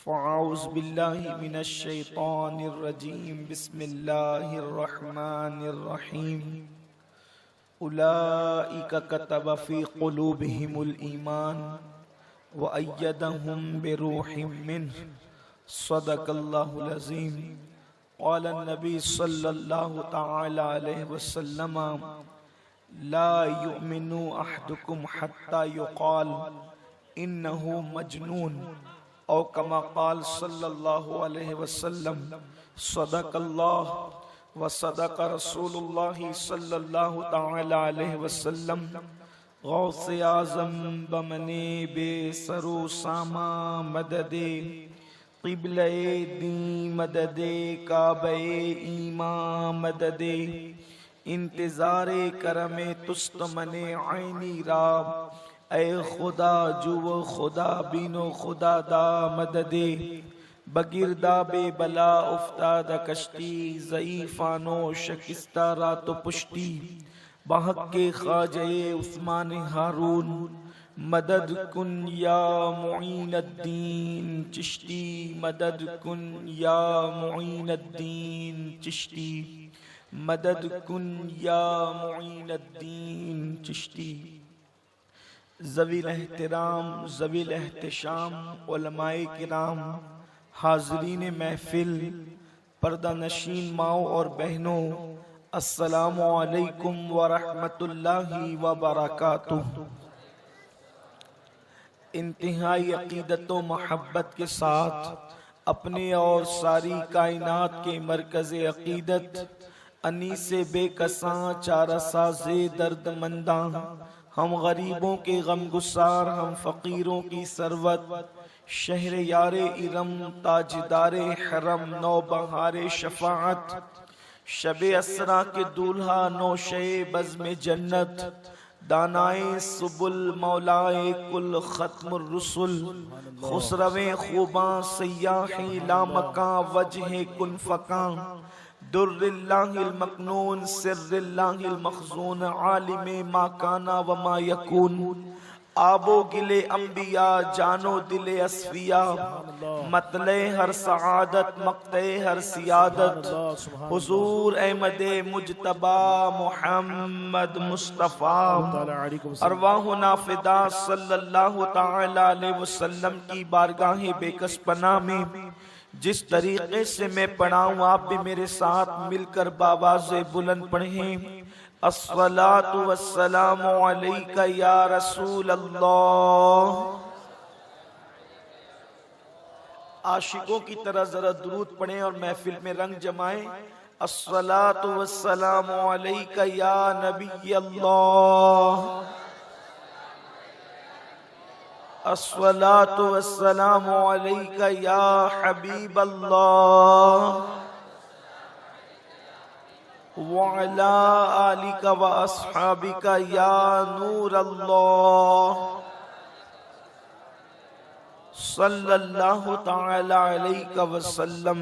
फ़अऊज़ु बिल्लाहि मिनश शैतानिर रजीम बिस्मिल्लाहिर्रहमानिर्रहीम उलाइका कतब फ़ी क़ुलूबिहिमुल ईमान व अय्यदहुम बिरूहिम मिन्हु सदक़ल्लाहुल अज़ीम। क़ाला नबी सल्लल्लाहु तआला अलैहि वसल्लम ला युमिनु अहदुकुम हत्ता युक़ाल इन्नहु मजनून औ कमा क़ाल सल्लल्लाहु अलैहि वसल्लम सदक़ल्लाह व सदक़ रसूलुल्लाहि सल्लल्लाहु तआला अलैहि वसल्लम। गौसे आज़म बमने बेसरो सामा मददे क़िबले दी मददे काबे ईमा मददे इंतज़ारे करमे तुस्त मने आईनी राब ऐ खुदा जुव खुदा बीनो खुदा दा मददे बगिरदा बेबला उफ्ताद कश्ती ज़ईफ़ानो शकिस्ता रातो पुश्ती बहक के ख्वाजे उस्मान हारून मदद कुन या मुईनुद्दीन चिश्ती मदद कुन या मुईनुद्दीन चिश्ती मदद कुन या मुईनुद्दीन चिश्ती। ज़वील एहतराम ज़वील एहतशाम उलमाए किराम हाज़रीन महफिल पर्दा नशीन माओ और बहनों अस्सलामु अलैकुम व रहमतुल्लाहि व बरकातुहू। इंतहाई अक़ीदत व मोहब्बत के साथ अपने और सारी कायनात के मरकज़ अक़ीदत अनीसे बेकसां चारासाज़े दर्दमंदा हम गरीबों के गमगुसार हम फ़कीरों की सरवत शहर यारे इरम ताजदारे हरम नौबहारे शफ़ाअत शबे असरा के दूल्हा नौशे बज़्म जन्नत दानाए सुबुल मौलाए कुल ख़त्मुर रुसुल खुसरवे खूबा सयाही लामका वजह कुन फ़का दुर्रिल्लाहिल मकनून सिर्रिल्लाहिल मखज़ून आलिमे मा काना व मा यकून आबो गिले अंबिया जानो दिले अस्फिया मतले हर सआदत मक्ते हर सियादत हुजूर अहमदे मुजतबा मुहम्मद मुस्तफ़ा अरवाह नाफिदा सल्लल्लाहु तआला अलैहि वसल्लम की बारगाहे बेकस पनाह में जिस तरीके से मैं पढ़ाऊं आप भी मेरे साथ मिलकर बावाज़े बुलंद पढ़ें। अस्सलातु वस्सलामु अलैका या रसूल अल्लाह। आशिकों की तरह जरा दुरूद पढ़ें और महफिल में रंग जमाएं। अस्सलातु वस्सलामु अलैका या नबी अल्लाह। अस्सलातु वस्सलामु अलैका या हबीब अल्लाह व अला आलिका व अस्हाबिका या नूर अल्लाह सल्लल्लाहु तआला अलैका वसल्लम।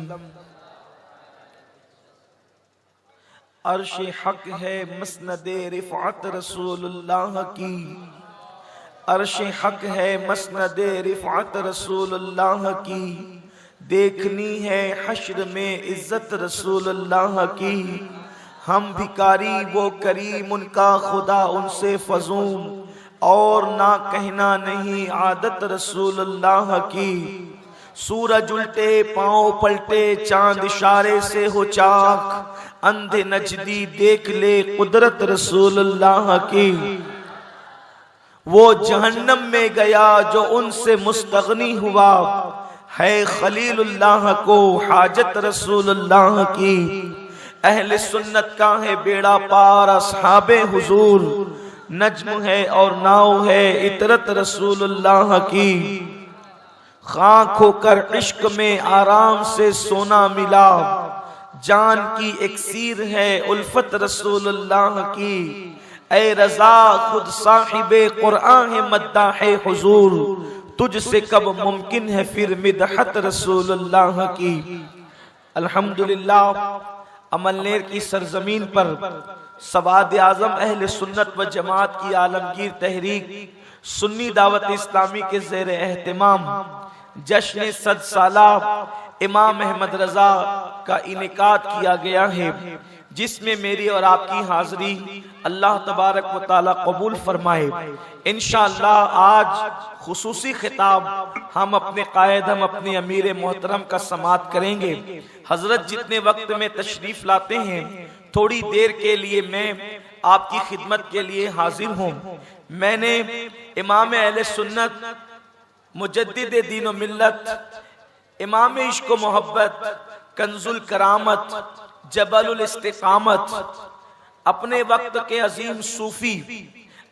अर्श हक है मसनदे रिफ़अत रसूलुल्लाह की, अर्श हक है मसनदे रिफ़अत रसूलुल्लाह की, देखनी है हश्र में इज्जत रसूलुल्लाह की। हम भिकारी वो करीम उनका खुदा उनसे फजूम और ना कहना नहीं आदत रसूलुल्लाह की। सूरज उल्टे पांव पलटे चांद इशारे से हो चाक, अंधे नजदी देख ले कुदरत रसूलुल्लाह की। वो जहन्नम में गया जो उनसे मुस्तगनी हुआ, है खलीलुल्लाह को हाजत रसूलुल्लाह की। अहले सुन्नत का है बेड़ा पार अस्हाबे हुजूर, नज्म है और नाव है इतरत रसूलुल्लाह की। खाक होकर इश्क में आराम से सोना मिला, जान की एक्सीर है उल्फत रसूलुल्लाह की। ऐ रज़ा खुद साहिबे कुरान है मद्दाहे हुजूर, तुझसे कब मुमकिन है फिर मिदहत रसूलुल्लाह की। अल्हम्दुलिल्लाह अमलनेर की सरजमीन पर सवाद आज़म अहले सुन्नत व जमात की आलमगीर तहरीक सुन्नी दावत इस्लामी के ज़ेर एहतिमाम जश्न 100 साला इमाम अहमद रजा का इनेकाद किया गया है, जिसमें मेरी और आपकी हाजिरी अल्लाह तबारक व तआला कबूल फरमाए। इंशाअल्लाह आज खुसूसी खिताब हम अपने कायद, हम अपने अमीर मोहतरम का समात करेंगे। हजरत जितने वक्त में तशरीफ लाते हैं, थोड़ी देर के लिए मैं आपकी खिदमत के लिए हाजिर हूँ। मैंने इमाम अहले सुन्नत, मुजद्दिद दीन व मिल्लत, इमाम इश्क व मोहब्बत, कंजुल करामत, जबलुल इस्तिकामत, अपने वक्त के अजीम सूफी,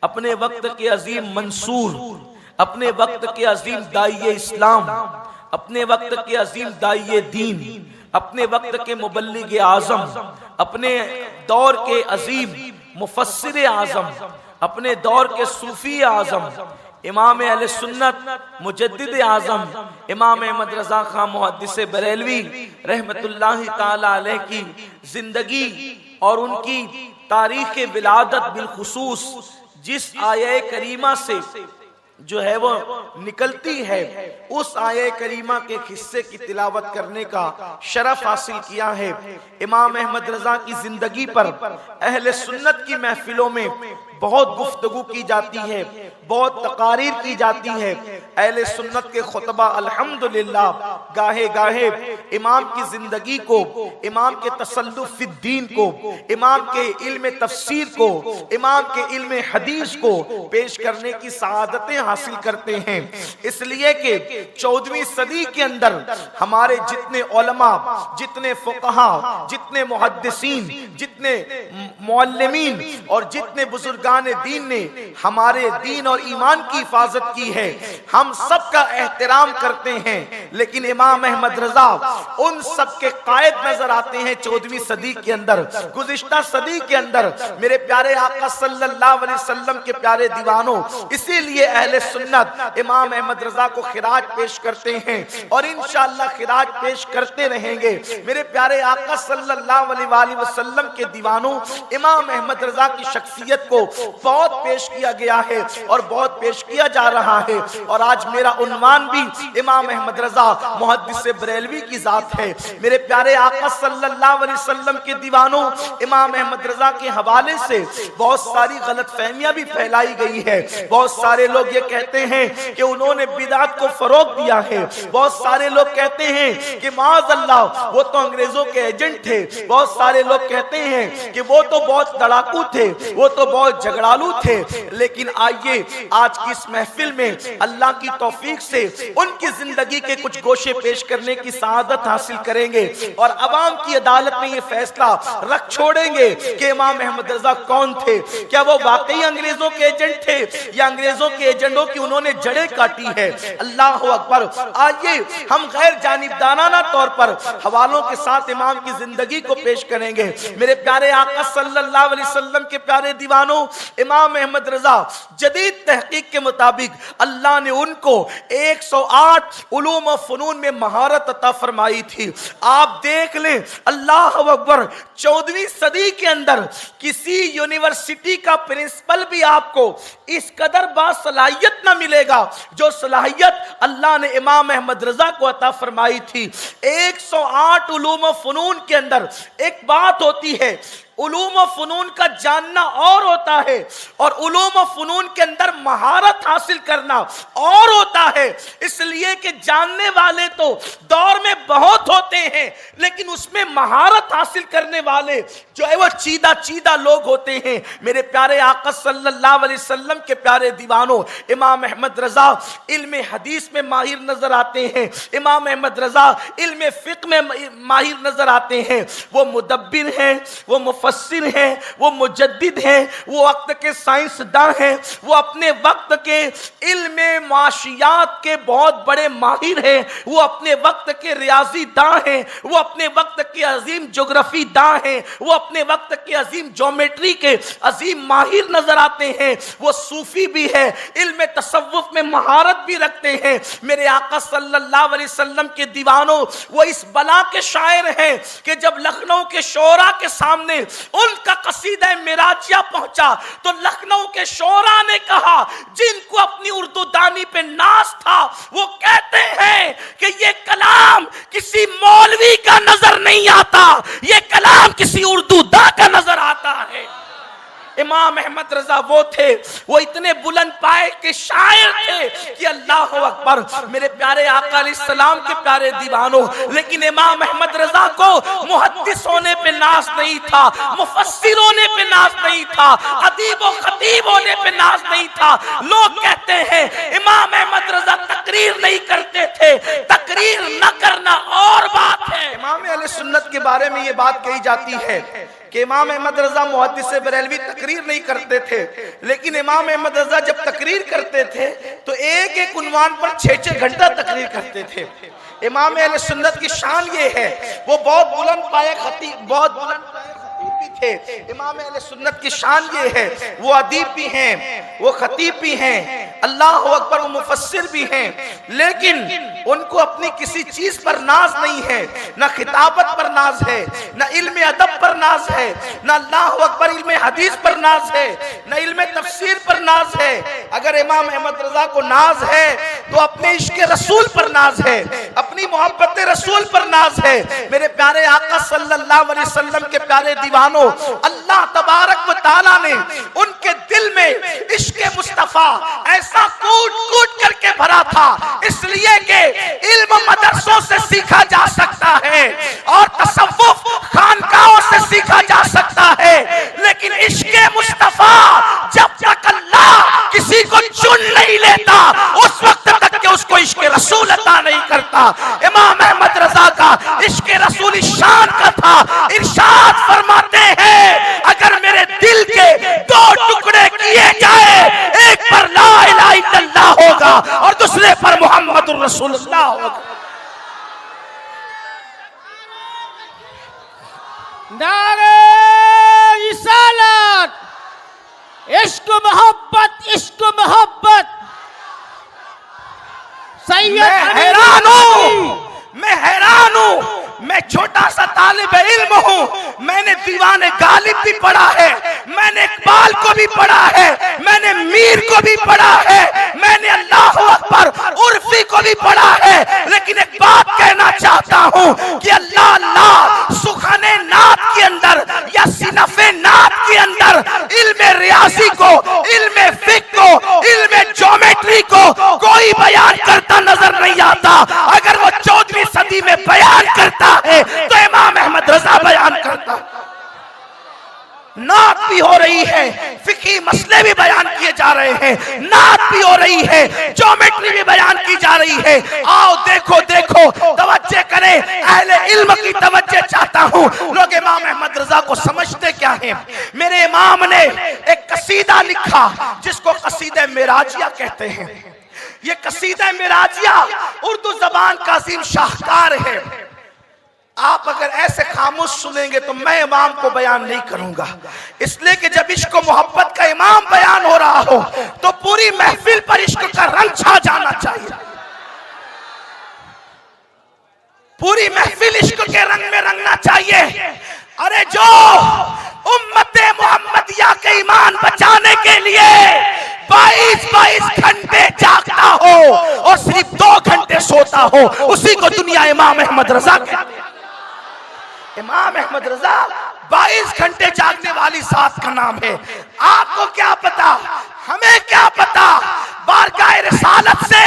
अपने वक्त के अजीम मंसूर, अपने वक्त के अजीम दाइये इस्लाम, अपने वक्त के अजीम दाइये दीन, अपने वक्त के मुबल्लिग आजम, अपने दौर के अजीम मुफस्सिर आजम, अपने दौर के सूफी आजम, इमाम अहले सुन्नत मुजद्दिद आजम इमाम अहमद रजा खां मुहद्दिस बरेलवी रहमतुल्लाहि ताला अलैह की जिंदगी और उनकी तारीख विलादत बिलखुसूस जिस आये करीमा से जो है वो निकलती है, उस आये करीमा के हिस्से की तिलावत करने का शरफ हासिल किया है। इमाम अहमद रजा की जिंदगी पर अहले सुन्नत की महफिलों में बहुत गुफ्तगू की जाती है, बहुत तकारीर की जाती है। अहले सुन्नत के खुतबा अल्हम्दुलिल्लाह गाहे गाहे इमाम की जिंदगी को, इमाम के तसल्लुफ फिद्दीन को, इमाम के इल्म तफसीर को, इमाम के इल्म हदीस को पेश करने की सआदतें हासिल करते हैं। इसलिए कि 14वीं सदी के अंदर हमारे जितने उलमा, जितने फुक़हा, जितने मुहद्दिसीन, जितने मुअल्लिमीन और जितने बुजुर्गान दीन ने हमारे दीन और ईमान की हिफाजत की है, हम सब का एहतराम करते हैं। लेकिन इमाम अहमद रजा उन सब के कायद नजर आते हैं 14वीं सदी के अंदर। गुज़िश्ता सदी के अंदर मेरे प्यारे आका सल्लल्लाहु अलैहि वसल्लम के प्यारे दीवानों, इसीलिए अहले सुन्नत इमाम अहमद रजा को खिराज पेश करते हैं और इंशाअल्लाह खिराज पेश करते रहेंगे। मेरे प्यारे आका सल्लल्लाहु अलैहि वसल्लम के दीवानों, इमाम अहमद रजा की शख्सियत को बहुत पेश किया गया है और बहुत पेश किया जा रहा है। और आज मेरा उन्वान भी इमाम अहमद रजा मुहद्दिस बरेलवी की जात है। मेरे प्यारे आका सल्लल्लाहु अलैहि वसल्लम के दीवानों, इमाम अहमद रजा के हवाले से बहुत सारी गलतफहमियां भी फैलाई गई है। बहुत सारे लोग ये कहते हैं कि उन्होंने बिदात को फरोग दिया है। बहुत सारे लोग कहते हैं कि माअज़ल्लाह वो तो अंग्रेजों के एजेंट थे। बहुत सारे लोग कहते हैं कि वो तो बहुत लड़ाकू थे, वो तो बहुत झगड़ालू थे। लेकिन आइए आज की इस महफिल में अल्लाह की तौफीक से उनकी जिंदगी के कुछ गोशे पेश करने की सआदत हासिल करेंगे और अवाम की अदालत में ये फैसला रख छोड़ेंगे कि इमाम अहमद रजा कौन थे। क्या वो वाकई अंग्रेजों के एजेंट थे या अंग्रेजों के एजेंटों की उन्होंने जड़ें काटी है। अल्लाह अकबर। आइए हम गैर जानिबदाराना तौर पर हवालों के साथ इमाम की जिंदगी को पेश करेंगे। मेरे प्यारे आका सल्लल्लाहु अलैहि वसल्लम के प्यारे दीवानों, इमाम अहमद रजा जदीद तहकीक के मुताबिक अल्लाह ने उनको 108 उलूम व फनून में महारत अता फरमाई थी। आप देख लें, अल्लाह अकबर, 14वीं सदी के अंदर किसी यूनिवर्सिटी का प्रिंसिपल भी आपको इस कदर बासलाहियत ना मिलेगा जो सलाहियत अल्लाह ने इमाम अहमद रजा को अता फरमाई थी। 108 उलूम व फनून के अंदर एक बात होती है, उलूम व फनून का जानना और होता है और उलूम व फनून के अंदर महारत हासिल करना और होता है। इसलिए कि जानने वाले तो दौर में बहुत होते हैं, लेकिन उसमें महारत हासिल करने वाले जो है वो चीदा चीदा लोग होते हैं। मेरे प्यारे आका सल्लल्लाहु अलैहि वसल्लम के प्यारे दीवानों, इमाम अहमद रजा इल्म हदीस में माहिर नजर आते हैं। इमाम अहमद रजा इल्म फिक्र में माहिर नजर आते हैं। वो मुदब्बिर हैं, वो मुफस्सिर हैं, वो मुजद्दिद हैं, वो वक्त के साइंसदां हैं, वो अपने वक्त के इल्म माशियात के बहुत बड़े माहिर हैं, वो अपने वक्त के रियाजी दां हैं, वो अपने वक्त के अजीम ज्योग्राफी दां हैं, वो अपने वक्त के अजीम ज्योमेट्री के अजीम माहिर नजर आते हैं। वो सूफी भी है, इल्म तसव्वुफ में महारत भी रखते हैं। मेरे आका सल्लल्लाहु अलैहि वसल्लम के दीवानों, वो इस बला के शायर हैं कि जब लखनऊ के शोरा के सामने उनका कसीदा मिराजिया पहुंचा तो लखनऊ के शोरा ने कहा, जिनको अपनी उर्दू दानी पे नाज था, वो कहते हैं मौलवी का नजर नहीं आता, ये कलाम किसी उर्दू दा का नजर आता है। इमाम अहमद रजा वो थे, वो इतने बुलंद पाए के शायर थे कि अल्लाह अकबर, मेरे प्यारे आका अलैहिस्सलाम के प्यारे दीवानों। लेकिन इमाम अहमद रजा को मुहद्दिस होने पे नाज नहीं था, मुफस्सिर होने पे नाज नहीं था, अदीब व खतीब होने पे नाज नहीं था। लोग कहते हैं इमाम अहमद रजा तकरीर नहीं करते थे, तकरीर न करना और बात है। इमाम अहले सुन्नत के बारे में ये बात कही जाती है कि इमाम अहमद रजा मुहद्दिस बरेलवी तकरीर नहीं करते थे, लेकिन इमाम अहमद रजा जब तकरीर करते थे तो एक एक उन्वान पर 6-6 घंटा तकरीर करते थे। इमाम अहले सुन्नत की शान ये है, वो बहुत बुलंद पाए खतीब, बहुत बुलंद पाए खतीब भी थे। इमाम अहले सुन्नत की शान ये है, वो अदीब भी हैं, वो खतीब भी हैं, अल्लाह अकबर, वो मुफस्सिर भी हैं। लेकिन उनको अपनी किसी चीज पर नाज नहीं है, ना खिताबत पर नाज है, ना इल्म अदब पर नाज है, ना अल्लाह अकबर इल्म हदीस पर नाज है, ना इल्म तफसीर पर नाज है। अगर इमाम अहमद रजा को नाज है तो अपने इश्क रसूल पर नाज है, अपनी मोहब्बत रसूल पर नाज है। मेरे प्यारे आका सल्लल्लाहु अलैहि वसल्लम के प्यारे दीवानों, अल्लाह तबारक व तआला ने उनके दिल में इश्क मुस्तफा ऐसा कूट कूट करके भरा था, इसलिए कि इल्म मदरसों से सीखा जा सकता है और तसव्वुफ खानकाहों से सीखा जा सकता है, लेकिन इश्क मुस्तफा जब तक अल्लाह किसी को चुन नहीं लेता उस वक्त तक के उसको इश्क रसूल अता नहीं करता। इमाम अहमद रजा का इश्क रसूल शान का था। इरशाद फरमाते हैं, अगर मेरे दिल के 2 टुकड़े किए जाए, एक पर ला इलाहा इल्लल्लाह होगा और दूसरे पर मुहम्मदुर रसूलुल्लाह होगा। नारे रिसालत, इश्क मोहब्बत, इश्क मोहब्बत। मैं हैरान हूँ, मैं छोटा सा तालिब इल्म हूँ, मैंने दीवाने गालिब भी पढ़ा है, मैंने इकबाल को भी पढ़ा है, मैंने मीर को भी पढ़ा है, मैंने अल्लाह अकबर उर्फी को भी पढ़ा है। लेकिन एक बात कहना चाहता हूँ कि अल्लाह अल्लाह सुखाने नात के अंदर या सिनफे नात के अंदर इल्म रियाजी को, इल्म फिक्र को, इल्म ज्योमेट्री को कोई बयान करता नजर नहीं आता। अगर वो 14वीं सदी में बयान करता है तो इमाम अहमद रजा बयान करता। नात भी हो रही है, फिकी मसले भी बयान किए जा रहे हैं, नात भी हो रही है, ज्योमेट्री भी बयान की जा रही है। आओ देखो देखो, तवज्जो करें, अहले इल्म की तवज्जो चाहता हूँ। लोग इमाम अहमद रजा को समझते क्या हैं? मेरे इमाम ने एक कसीदा लिखा जिसको कसीदा मेराजिया कहते हैं। ये कसीदा मेराजिया उर्दू जबान का अजीम शाहकार है। आप अगर ऐसे खामोश सुनेंगे तो मैं इमाम को बयान नहीं करूंगा, इसलिए कि जब इश्क मोहब्बत का इमाम बयान हो रहा हो तो पूरी महफिल पर इश्क का रंग छा जाना चाहिए, पूरी महफिल इश्क के रंग में रंगना चाहिए। अरे जो उम्मते मोहम्मदिया के ईमान बचाने के लिए 22 घंटे जागता हो और सिर्फ 2 घंटे सोता हो, उसी को दुनिया इमाम अहमद रजा कहती है। इमाम अहमद रजा 22 घंटे जागने वाली जात का नाम है। आपको क्या पता, हमें क्या पता, बारगाह रिसालत से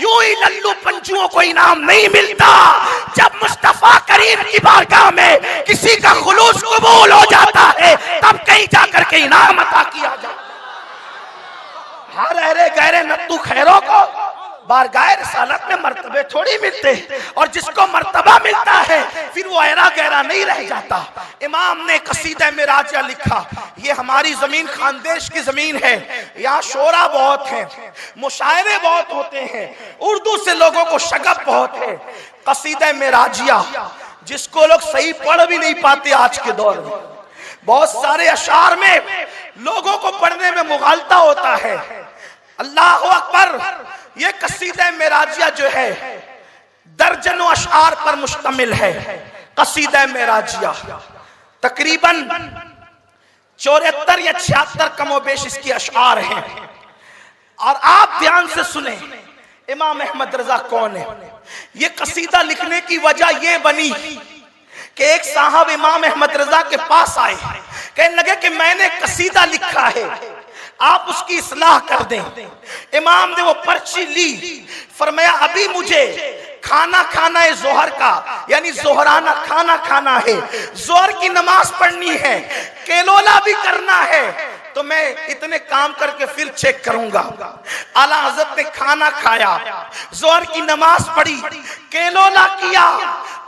यूं ही लल्लू पंजुओं को इनाम नहीं मिलता। जब मुस्तफा करीम की बारगाह में किसी का खुलूस कबूल हो जाता है तब कहीं जाकर के इनाम अता किया जाता। हर अहरे गहरे नत्तू खैरों को बारगाह रिसालत में मर्तबे थोड़ी मिलते, और जिसको मर्तबा मिलता है फिर वो अहरा गहरा नहीं रह जाता। इमाम ने कसीदा मेराजिया लिखा। ये हमारी जमीन खानदेश की जमीन है, यहाँ शोरा बहुत है, मुशायरे बहुत होते हैं, उर्दू से लोगों को शगफ बहुत है। कसीदा मेराजिया जिसको लोग सही पढ़ भी नहीं पाते आज के दौर में, बहुत सारे अशार में लोगों को पढ़ने में मुगालता होता है। अल्लाह अकबर, ये कसीदा मेराजिया जो है दर्जनों अशार पर मुश्तमिल है। कसीदा मेराजिया तकरीबन 74 या 76 कमोबेश इसकी अशार हैं। और आप ध्यान से सुने, इमाम अहमद रजा कौन है? ये कसीदा लिखने की वजह ये बनी कि एक साहब इमाम अहमद रजा के पास आए, कहने लगे कि मैंने कसीदा लिखा है, आप उसकी इस्लाह कर दें। इमाम ने वो पर्ची ली, फरमाया अभी मुझे खाना खाना है जोहर का, यानी जोहराना खाना खाना है, जोहर की नमाज पढ़नी है, केलोला भी करना है, तो मैं इतने काम करके फिर चेक करूंगा। आला हजरत ने खाना खाया, जोहर की नमाज पढ़ी, केलोला किया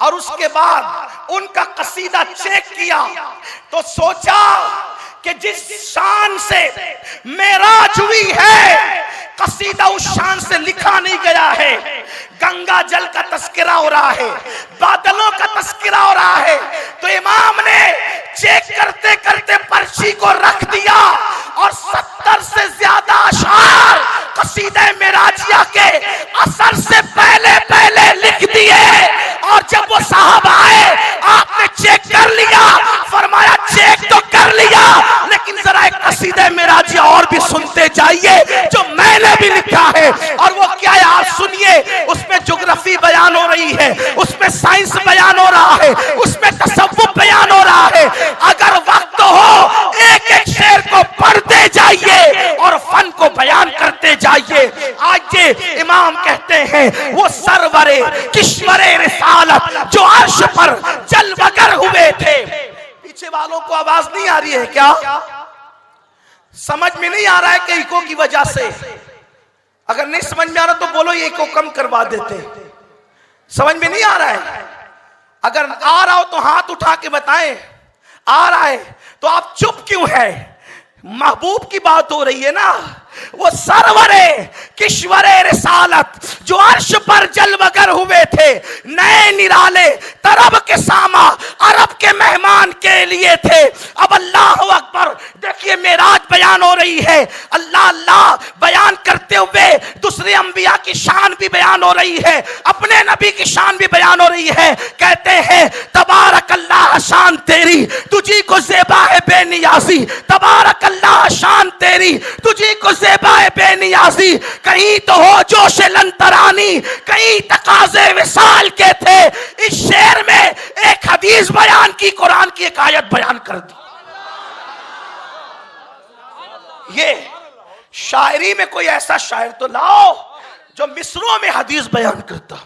और उसके बाद उनका कसीदा चेक किया तो सोचा कि जिस शान से मेराज हुई है कसीदा उस शान से लिखा नहीं गया है। गंगा जल का तस्करा हो रहा है, बादलों का तस्करा हो रहा है, तो इमाम ने चेक करते करते पर्ची को रख दिया और 70 से ज्यादा अशआर कसीदे मेराजिया के असर से पहले पहले लिख दिए। और जब वो साहब आए, आपने चेक कर लिया, फरमाया चेक तो कर लिया, लेकिन जरा एक कसीदे मेराजिया और भी सुनते जाइए जो मैंने भी लिखा है। और वो क्या है आप सुनिए, उसमें ज्योग्राफी बयान हो रही है, उसमें साइंस बयान हो रहा है, उसमें तसव्वुफ बयान हो रहा है। अगर वक्त हो एक एक शेर को पढ़ते जाइए और फन को बयान करते जाइए। आज ये इमाम कहते हैं वो सरवरे किश्वरे रिसालत जो अर्श पर जलवगर हुए थे। पीछे वालों को आवाज नहीं आ रही है क्या? समझ में नहीं आ रहा है कि इको की वजह से? अगर नहीं समझ में आ रहा तो बोलो ये इको कम करवा देते। समझ में नहीं आ रहा है? अगर आ रहा हो तो हाथ उठा के बताएं। आ रहा है तो आप चुप क्यों है? महबूब की बात हो रही है ना। वो सरवरे किश्वरे रिसालत जो अर्श पर जलवगर हुए थे, नए निराले तरब के सामा अरब के मेहमान के लिए थे। अब अल्लाह अकबर, देखिए मेराज बयान हो रही है, अल्लाह अल्लाह बयान करते हुए दूसरे अंबिया की शान भी बयान हो रही है, अपने नबी की शान भी बयान हो रही है। कहते हैं तबारक अल्लाह शान तेरी तुझी को ज़ेबा है बेनियाजी, तबारक अल्लाह शान तेरी तुझी को ज़ेबा है बेनियाजी। कहीं तो हो जोश लंतरानी, कहीं तकाज़े विसाल के थे। इस शेर में एक हदीस बयान की, कुरान की एक आयत बयान कर दी। ये शायरी में कोई ऐसा शायर तो लाओ जो मिसरों में हदीस बयान करता,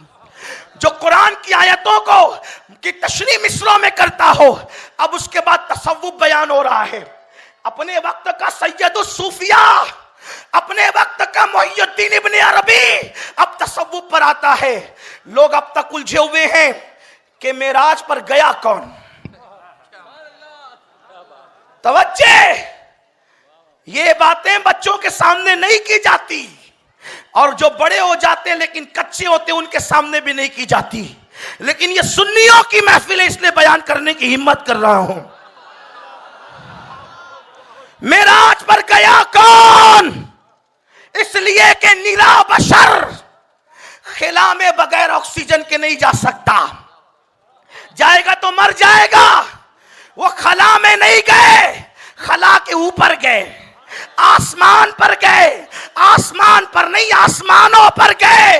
जो कुरान की आयतों को की तशरीह मिसरों में करता हो। अब उसके बाद तसव्वुफ बयान हो रहा है। अपने वक्त का सैयदुस सूफिया, अपने वक्त का मुहियुद्दीन इब्न अरबी अब तसव्वुफ पर आता है। लोग अब तक उलझे हुए हैं कि मेराज पर गया कौन। तवज्जे, ये बातें बच्चों के सामने नहीं की जाती, और जो बड़े हो जाते हैं लेकिन कच्चे होते हैं उनके सामने भी नहीं की जाती। लेकिन ये सुन्नियों की महफिल है, इसलिए बयान करने की हिम्मत कर रहा हूं। मेराज पर गया कौन? इसलिए कि निरा बशर खिला में बगैर ऑक्सीजन के नहीं जा सकता, जाएगा तो मर जाएगा। वो खला में नहीं गए, खला के ऊपर गए, आसमान पर गए, आसमान पर नहीं आसमानों पर गए।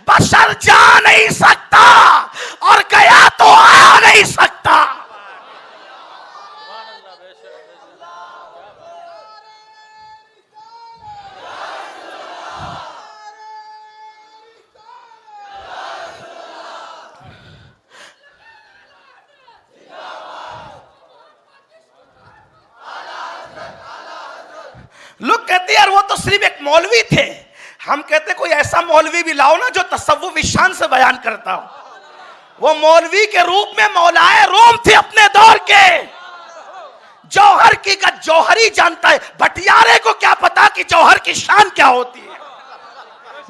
बशर जा नहीं सकता और गया तो आ नहीं सकता। लोग कहते यार वो तो सिर्फ एक मौलवी थे। हम कहते कोई ऐसा मौलवी भी लाओ ना जो तसव्वुफ शान से बयान करता हो। वो मौलवी के रूप में मौलाए रोम थे अपने दौर के। जौहर की का जौहरी जानता है, भटियारे को क्या पता कि जौहर की शान क्या होती है।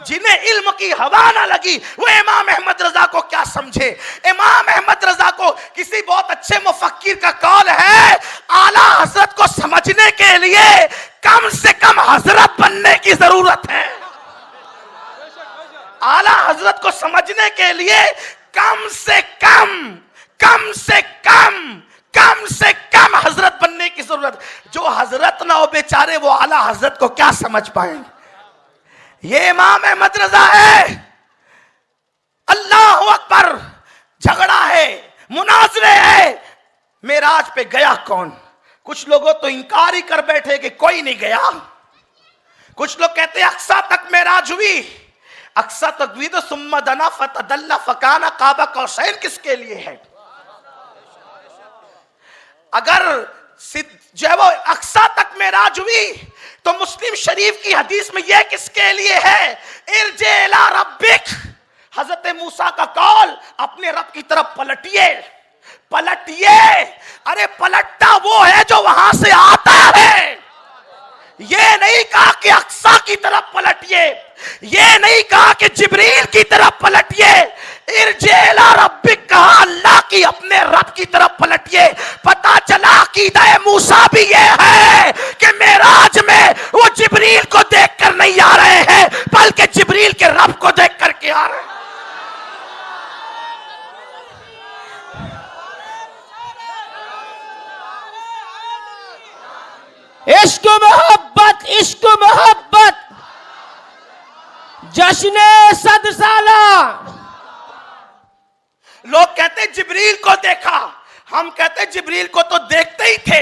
जिन्हें इल्म की हवा ना लगी वो इमाम अहमद रजा को क्या समझे। इमाम अहमद रजा को किसी बहुत अच्छे मुफक्किर का कौल है, आला हजरत को समझने के लिए कम से कम हजरत बनने की जरूरत है। आला हजरत को समझने के लिए कम से कम हजरत बनने की जरूरत। जो हजरत ना हो बेचारे वो आला हजरत को क्या समझ पाएंगे। ये इमाम अहमद रजा है। अल्लाह अकबर। झगड़ा है, मुनाजरे है, मेराज पे गया कौन? कुछ लोगों तो इंकार ही कर बैठे कि कोई नहीं गया। कुछ लोग कहते अक्सा तक मेराज हुई। अक्सा तक हुई तो सुम्मा दना फतदल्ला फकाना काबा कौसैन किसके लिए है? अगर जो है वो अक्सा तक मेराज हुई तो मुस्लिम शरीफ की हदीस में यह किसके लिए है? इरजे इला रब्बिक। हजरत मूसा का कौल, अपने रब की तरफ पलटिए, पलटिए। अरे पलटता वो है जो वहां से आता है। ये नहीं कहा कि अक्सा की तरफ पलटिए, ये नहीं कहा कि जिब्रील की तरफ पलटिए। इरजे इला रब्बिक कहा, अल्लाह की अपने रब की तरफ पलटिए। पता चला अकीदा मूसा भी ये है कि मेराज में वो जिब्रील को देखकर नहीं आ रहे हैं, बल्कि जिब्रील के रब को देख करके आ रहे हैं। इश्क मोहब्बत, इश्क मोहब्बत, जश्न सद साला। लोग कहते जिब्रील को देखा, हम कहते जिब्रील को तो देखते ही थे।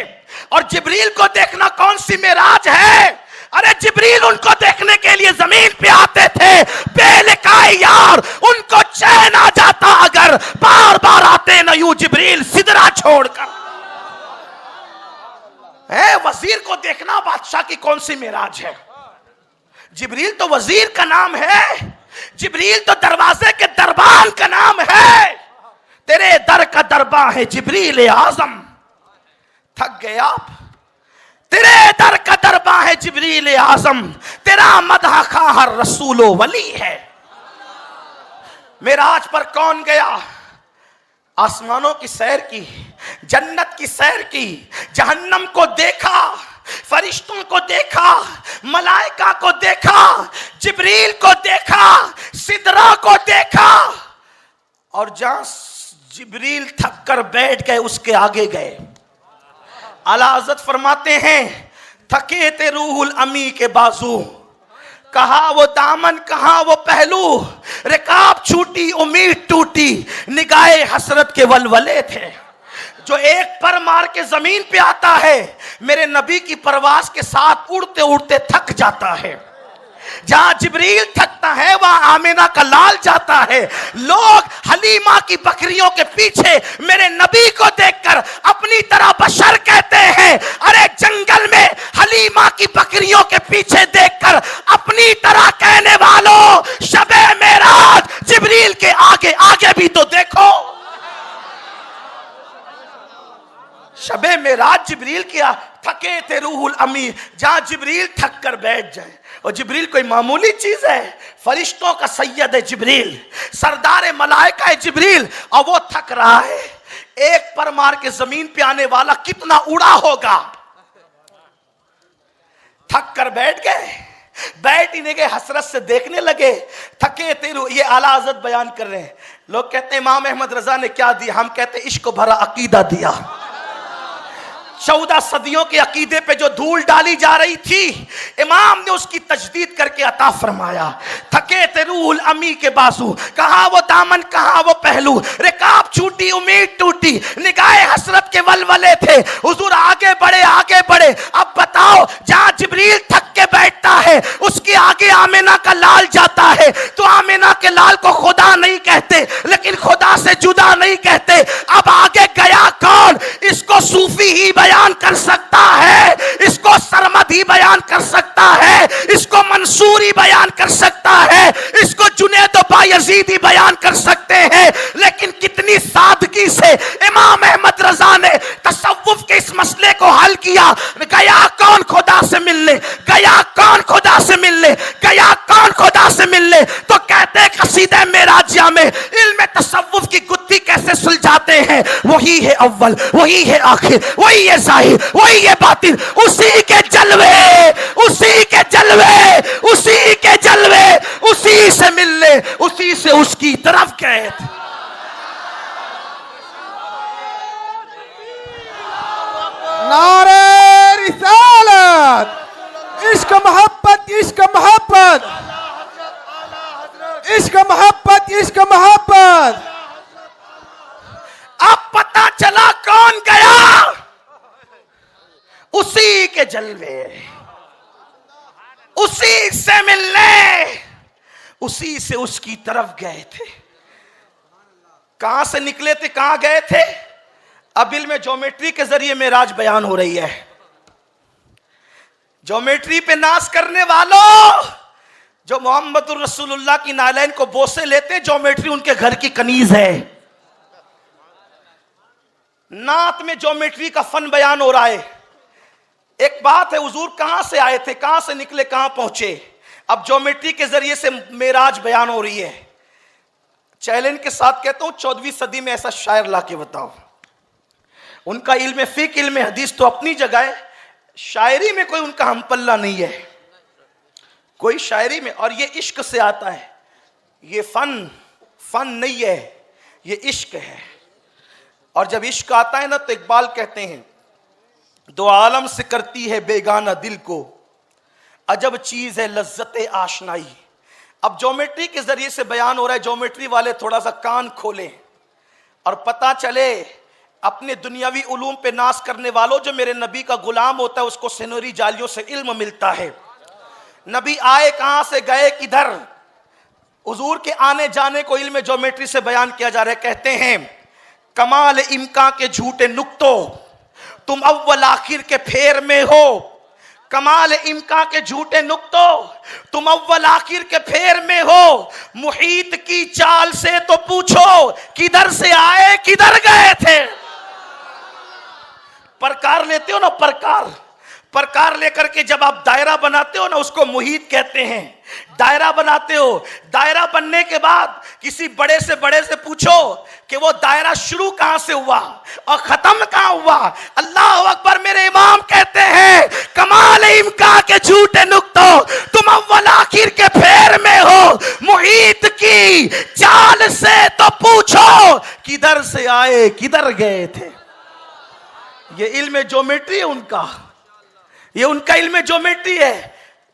और जिब्रील को देखना कौन सी मेराज है? अरे जिब्रील उनको देखने के लिए जमीन पे आते थे, बेलिकाए यार, उनको चैन आ जाता अगर बार बार आते न यूं जिब्रील सिदरा छोड़कर। वजीर को देखना बादशाह की कौन सी मेराज है? जिब्रील तो वजीर का नाम है, जिब्रील तो दरवाजे के दरबान का नाम है। तेरे दर का दरबा है जिब्रील आजम। थक गए आप? तेरे दर का दरबा है जिब्रील आजम, तेरा मदह खा हर रसूलो वली है। मेराज पर कौन गया? आसमानों की सैर की, जन्नत की सैर की, जहन्नम को देखा, फरिश्तों को देखा, मलाइका को देखा, जिब्रील को देखा, सिदरा को देखा। और जहां जिब्रील थक कर बैठ गए उसके आगे गए। आला हज़रत फरमाते हैं, थके थे रूहुल अमी के बाजू, कहा वो दामन कहा वो पहलू, रिकाब छूटी उम्मीद टूटी, निगाहे हसरत के वलवले थे। जो एक पर मार के जमीन पे आता है, मेरे नबी की परवास के साथ उड़ते उड़ते थक जाता है। जहां जिब्रील थकता है वहां आमिना का लाल जाता है। लोग हलीमा की बकरियों के पीछे मेरे नबी को देखकर अपनी तरह बशर कहते हैं। अरे जंगल में हलीमा की बकरियों के पीछे देखकर अपनी तरह कहने वालों, शबे मेराज जिब्रील के आगे आगे भी तो देखो। शबे मेराज जिब्रील किया, थके थे रूहुल अमी, जहां जिब्रील थक कर बैठ जाए। और जिब्रील कोई मामूली चीज है, फरिश्तों का सैयद है जिब्रील, सरदार मलाइका है जिब्रील, और वो थक रहा है। एक पर मार के जमीन पे आने वाला कितना उड़ा होगा। थक कर बैठ गए, बैठ ही नहीं गए, हसरत से देखने लगे। थके तेरू, ये आला हज़रत बयान कर रहे हैं। लोग कहते हैं इमाम अहमद रजा ने क्या दिया? हम कहते इश्क भरा अकीदा दिया। 14 सदियों के अकीदे पे जो धूल डाली जा रही थी, इमाम ने उसकी तजदीद करके अता फरमाया। थके थे रूहुल अमी के बाजू, कहा वो दामन कहा वो पहलू, रिकाब छूटी उम्मीद टूटी, निगाहे हसरत के वलवले थे। हुजूर आगे बढ़े आगे बढ़े। अब बताओ, जहां जिब्रील थक के बैठता है उसके आगे आमिना का लाल जाता है, तो आमिना के लाल को खुदा नहीं कहते, लेकिन खुदा से जुदा नहीं कहते। अब आगे गया कौन? इसको सूफी ही बयान कर सकता है, इसको सरमद ही बयान कर सकता है, इसको मंसूर ही बयान कर सकता है, इसको जुनैद बायजीद ही बयान कर सकते हैं। लेकिन कितनी सादगी से इमाम अहमद रजा ने तसव्वुफ के इस मसले को हल किया। गया कौन खुदा से मिलने? गया कौन खुदा से मिलने? गया कौन खुदा से मिलने? तो कहते हैं कसीदा मेराजिया में इल्म तसव्वुफ की गुत्थी कैसे सुलझाते हैं? वही है अव्वल, वही है आखिर, वही है जाहिर, वही है बातिन, उसी के जलवे, उसी के जलवे, उसी के जलवे, उसी से मिलने, उसी से उसकी तरफ गए। नारे रिसालत, इश्क मोहब्बत, इश्क मोहब्बत। इश्क मोहब्बत, इश्क मोहब्बत। अब पता चला कौन गया, उसी के जलवे, उसी से मिलने, उसी से उसकी तरफ गए थे। कहां से निकले थे, कहां गए थे? अब इल्म ज्योमेट्री के जरिए मेराज बयान हो रही है। ज्योमेट्री पे नाश करने वालों, जो मोहम्मद रसूलुल्लाह की नालैन को बोसे लेते हैं, ज्योमेट्री उनके घर की कनीज है। नात में ज्योमेट्री का फन बयान हो रहा है। एक बात है, हुजूर कहां से आए थे, कहां से निकले, कहां पहुंचे। अब ज्योमेट्री के जरिए से मेराज बयान हो रही है। चैलेंज के साथ कहता हूं, 14वीं सदी में ऐसा शायर लाके बताओ। उनका इल्म फिक, इल्म हदीस तो अपनी जगह है, शायरी में कोई उनका हमपल्ला नहीं है, कोई शायरी में। और ये इश्क से आता है, ये फन नहीं है, ये इश्क है। और जब इश्क आता है ना, तो इकबाल कहते हैं, दो आलम से करती है बेगाना दिल को, अजब चीज है लज्जत आशनाई। अब ज्योमेट्री के जरिए से बयान हो रहा है। ज्योमेट्री वाले थोड़ा सा कान खोलें और पता चले, अपने दुनियावी उलूम पे नाश करने वालों, जो मेरे नबी का गुलाम होता है उसको सिनोरी जालियों से इल्म मिलता है। नबी आए कहां से, गए किधर? हुजूर के आने जाने को इल्म ज्योमेट्री से बयान किया जा रहा है। कहते हैं, कमाल इम्का के झूठे नुक्तों, तुम अव्वल आखिर के फेर में हो। कमाल इम्का के झूठे नुक्तों, तुम अव्वल आखिर के फेर में हो। मुहीत की चाल से तो पूछो, किधर से आए किधर गए थे। प्रकार लेते हो ना, प्रकार लेकर के जब आप दायरा बनाते हो ना, उसको मुहीत कहते हैं। दायरा बनाते हो, दायरा बनने के बाद किसी बड़े से पूछो कि वो दायरा शुरू कहां से हुआ और खत्म कहां हुआ। अल्लाह अकबर। मेरे इमाम कहते हैं, कमाल इम्का के झूठे नुक्तों, तुम अव्वल आखिर के फेर में हो। मुहीत की चाल से तो पूछो, किधर से आए किधर गए थे। ये इल्म ज्योमेट्री है उनका, ये उनका इल्म ज्योमेट्री है।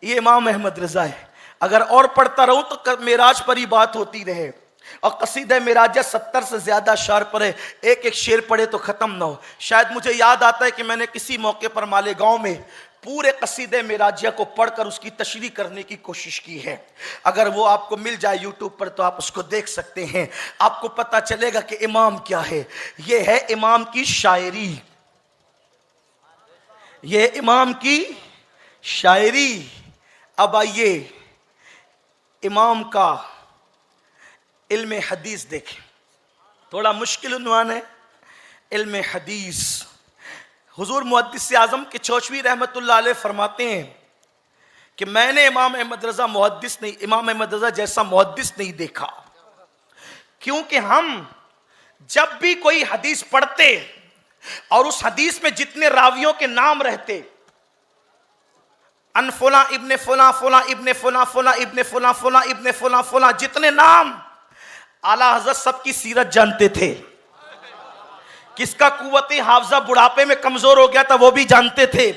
ये इमाम अहमद रजा है। अगर और पढ़ता रहूं तो मेराज पर ही बात होती रहे। और कसीदा मेराज 70 से ज्यादा शार पर है, एक एक शेर पढ़े तो खत्म ना हो। शायद मुझे याद आता है कि मैंने किसी मौके पर मालेगांव में पूरे कसीदे मेराजिया को पढ़कर उसकी तशरीह करने की कोशिश की है। अगर वो आपको मिल जाए यूट्यूब पर तो आप उसको देख सकते हैं। आपको पता चलेगा कि इमाम क्या है। ये है इमाम की शायरी, ये इमाम की शायरी। अब आइए इमाम का इल्म हदीस देखें। थोड़ा मुश्किल उन्वान है इल्म हदीस। हुजूर मुहद्दिस आज़म के चौचवी रहमतुल्लाह अलैह फरमाते हैं कि मैंने इमाम अहमद रज़ा जैसा मुहद्दिस नहीं देखा। क्योंकि हम जब भी कोई हदीस पढ़ते और उस हदीस में जितने रावियों के नाम रहते, अन फुला इब्ने फुला, फुला इब्ने फुला, फुला इब्ने फुला, फुला इब्ने फुला, फुला, जितने नाम, आला हज़रत सबकी सीरत जानते थे। किसका कुव्वते हाफजा बुढ़ापे में कमजोर हो गया था वो भी जानते थे।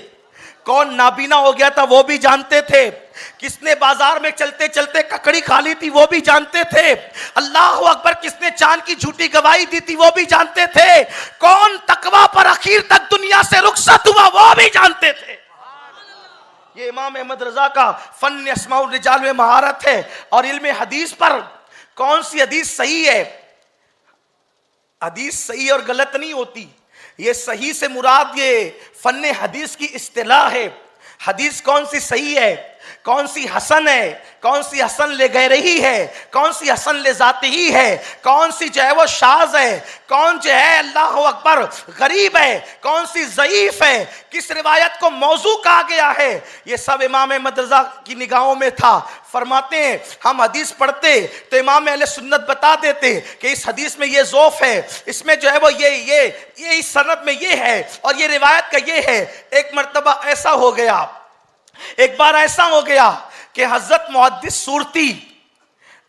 कौन नाबीना हो गया था वो भी जानते थे। किसने बाजार में चलते चलते ककड़ी खा ली थी वो भी जानते थे। अल्लाह अकबर। किसने चांद की झूठी गवाही दी थी वो भी जानते थे। कौन तकवा पर आखिर तक दुनिया से रुखसत हुआ वो भी जानते थे। ये इमाम अहमद रजा का फन अस्माउल रिजाल में महारत है। और इल्म हदीस पर कौन सी हदीस सही है, हदीस सही और गलत नहीं होती। ये सही से मुराद ये फन हदीस की इस्तिलाह है। हदीस कौन सी सही है, कौन सी हसन है, कौन सी हसन ले गए रही है, कौन सी हसन ले जाती ही है, कौन सी जो है वो शाज है, कौन जो है अल्लाह अकबर गरीब है, कौन सी ज़ईफ है, किस रिवायत को मौजू कहा गया है, ये सब इमाम अहमद रज़ा की निगाहों में था। फरमाते हैं हम हदीस पढ़ते तो इमाम अहले सुन्नत बता देते कि इस हदीस में ये ज़ौफ़ है, इसमें जो है वो ये इस सनद में ये है और ये रिवायत का ये है। एक मर्तबा ऐसा हो गया, एक बार ऐसा हो गया कि हजरत मुहद्दिस सूरती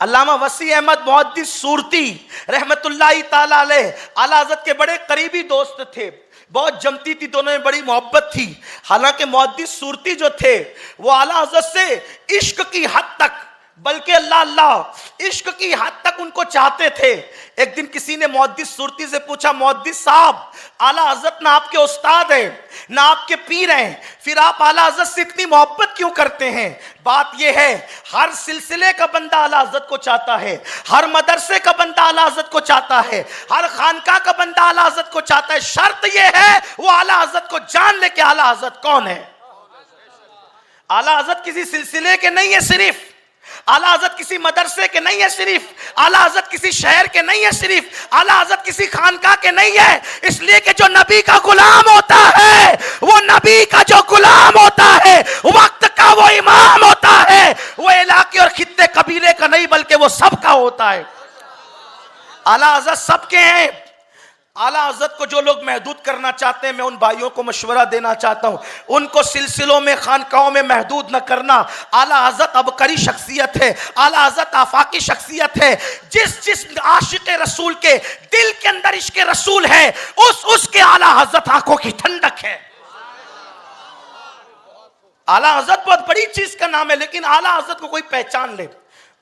अल्लामा वसी अहमद मुहद्दिस सूरती रहमतुल्लाहि ताला अलैह आला हज़रत के बड़े करीबी दोस्त थे। बहुत जमती थी, दोनों में बड़ी मोहब्बत थी। हालांकि मुहद्दिस सूरती जो थे वो आला हज़रत से इश्क की हद तक बल्कि अल्लाह अल्लाह इश्क की हद तक उनको चाहते थे। एक दिन किसी ने मुहद्दिस सुरती से पूछा, मुहद्दिस साहब, आला हजरत ना आपके उस्ताद हैं ना आपके पीर हैं, फिर आप आला हजरत से इतनी मोहब्बत क्यों करते हैं? बात यह है, हर सिलसिले का बंदा आला हजरत को चाहता है, हर मदरसे का बंदा आला हजरत को चाहता है, हर खानका का बंदा आला हजरत को चाहता है। शर्त यह है वो आला हजरत को जान ले कि आला हजरत कौन है। आला हजरत किसी सिलसिले के नहीं है सिर्फ, आला हजरत किसी मदरसे के नहीं है सिर्फ, आला हजरत किसी शहर के नहीं है सिर्फ, आला हजरत किसी खानका के नहीं है। इसलिए कि जो नबी का गुलाम होता है, वो नबी का जो गुलाम होता है, वक्त का वो इमाम होता है, वो इलाके और खित्ते कबीले का नहीं बल्कि वो सबका होता है। आला हजरत सबके हैं। आला हजरत को जो लोग महदूद करना चाहते हैं, मैं उन भाइयों को मशवरा देना चाहता हूं, उनको सिलसिलों में खानकाओं में महदूद न करना। आला हजरत अबकरी शख्सियत है, आला हजरत आफाकी शख्सियत है। जिस आशिक रसूल के दिल के अंदर इश्क रसूल है, उसके आला हजरत आंखों की ठंडक है। आला हजरत बहुत बड़ी चीज का नाम है, लेकिन आला हजरत को कोई पहचान ले।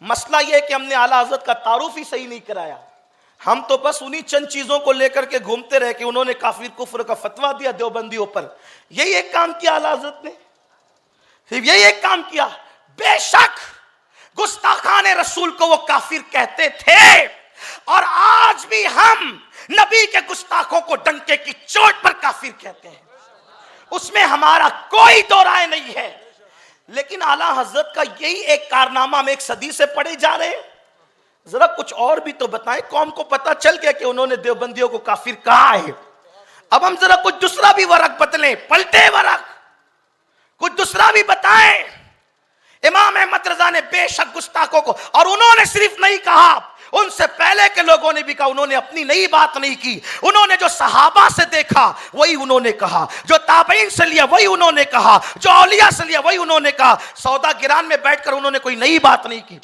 मसला यह है कि हमने आला हजरत का तारुफ ही सही नहीं कराया। हम तो बस उन्हीं चंद चीजों को लेकर के घूमते रहे कि उन्होंने काफिर कुफ्र का फतवा दिया देवबंदियों पर। यही एक काम किया आला हजरत ने, सिर्फ यही एक काम किया। बेशक गुस्ताखान रसूल को वो काफिर कहते थे, और आज भी हम नबी के गुस्ताखों को डंके की चोट पर काफिर कहते हैं, उसमें हमारा कोई दो राय नहीं है। लेकिन आला हजरत का यही एक कारनामा हम एक सदी से पढ़े जा रहे हैं। जरा कुछ और भी तो बताएं। कौम को पता चल गया कि उन्होंने देवबंदियों को काफिर कहा है। अब हम जरा कुछ दूसरा भी वरक बदलें, पलटे वरक, कुछ दूसरा भी बताएं। इमाम अहमद रजा ने बेशक गुस्ताखों को, और उन्होंने सिर्फ नहीं कहा, उनसे पहले के लोगों ने भी कहा, उन्होंने अपनी नई बात नहीं की। उन्होंने जो सहाबा से देखा वही उन्होंने कहा, जो ताबईन से लिया वही उन्होंने कहा, जो औलिया से लिया वही उन्होंने कहा। सौदा गिरान में बैठकर उन्होंने कोई नई बात नहीं की।